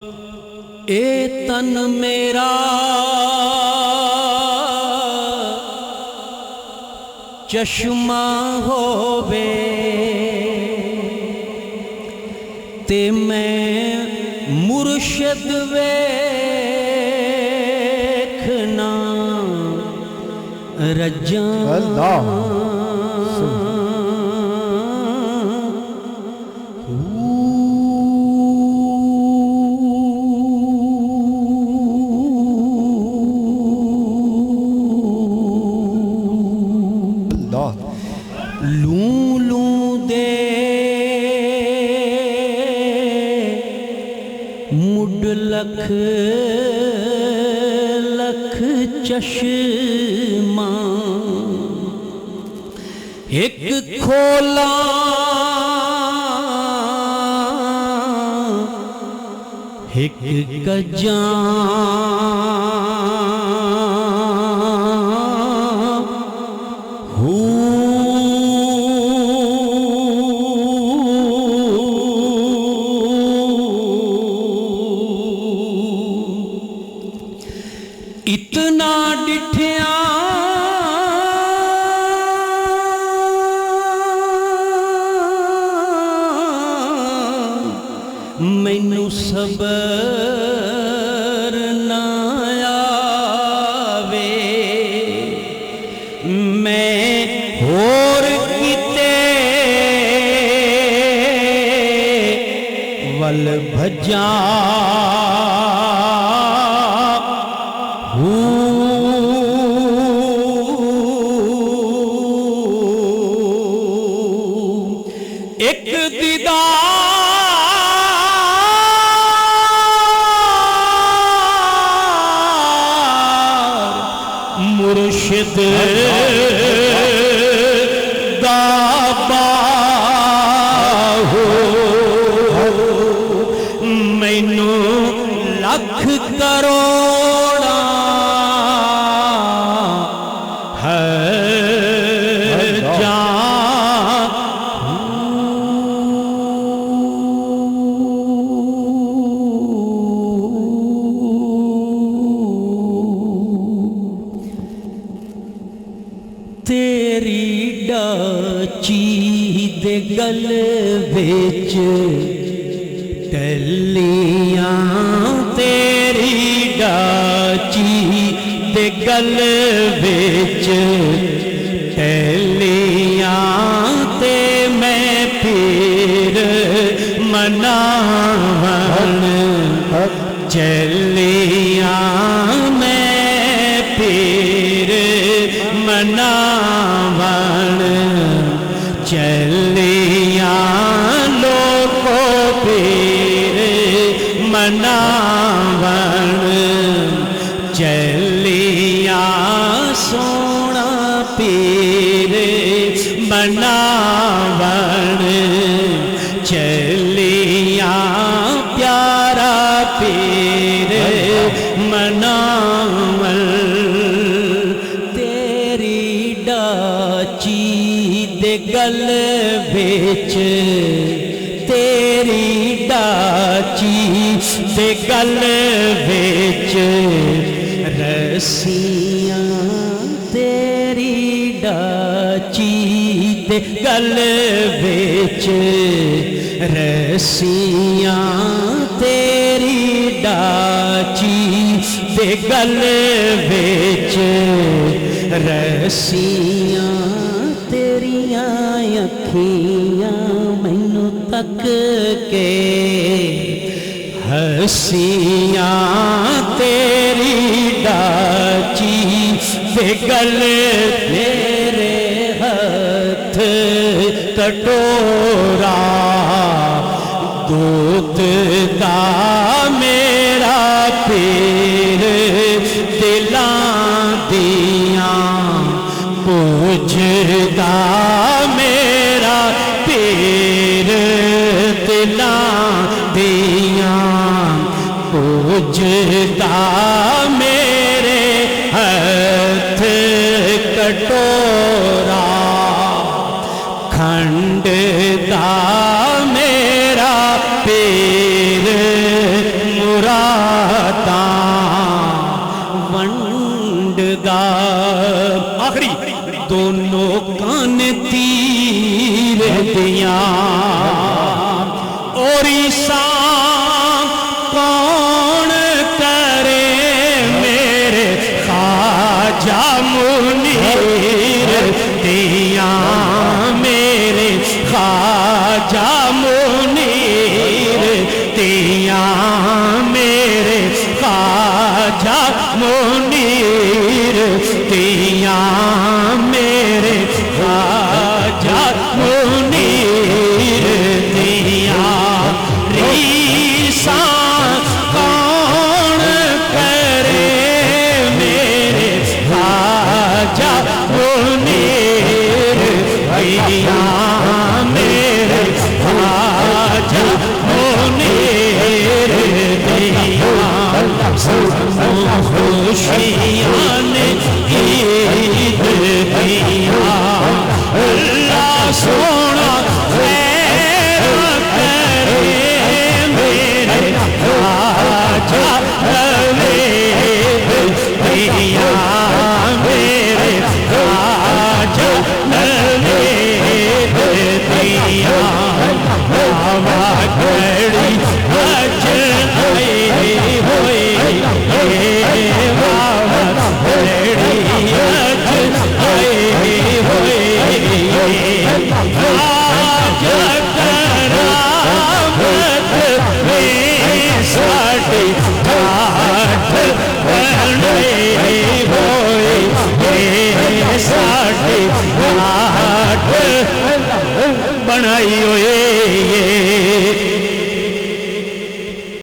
اے تن میرا چشمہ ہووے تے میں مرشد ویکھنا رجاں اللہ لوں لوں دے مڈ لکھ لکھ چشمہ ایک کھولا ایک کجاں اتنا ڈٹھیاں مینوں صبر نہ آوے میں ہور کیتے ول بھجاں ایک دیدار مرشد دا باہو مینوں لکھ کروڑا ہے جان تیری ڈاچی دے گل وچ ٹلیاں تیری ڈاچی دے گل وچ ٹلیاں تے میں پھر مناون چلیاں میں پھر مناون چلیاں لوگو پھر مناون چلیاں سونا پھر مناون چلیاں پیارا پھر مناون دے گل وچ تیری ڈاچی دے گل وچ رسیاں تیری ڈاچی دے گل وچ رسیاں تیری ڈاچی دے گل وچ رسیاں تیریاں اکھیاں مینوں تک کے ہسیاں تیری ڈاچی دے گل تیرے ہاتھ کٹورا دودھ دا میرا پیر دلاں دیاں پوجھدا میرا پیر دلاں دیاں پوجھدا میرے ہاتھ کٹورا کھنڈ دا میرا پیر مراداں ونڈگا آخری دونوں کان تیر دیاں اور عیسیٰ کون کرے میرے خواجہ منیر دیاں میرے خواجہ منیر دیاں میرے خواجہ منیر دیاں میرے خواجہ منیر دیاں ریساں کون کرے میرے خواجہ منیر دیاں میرے خواجہ منیر دیاں خوشیاں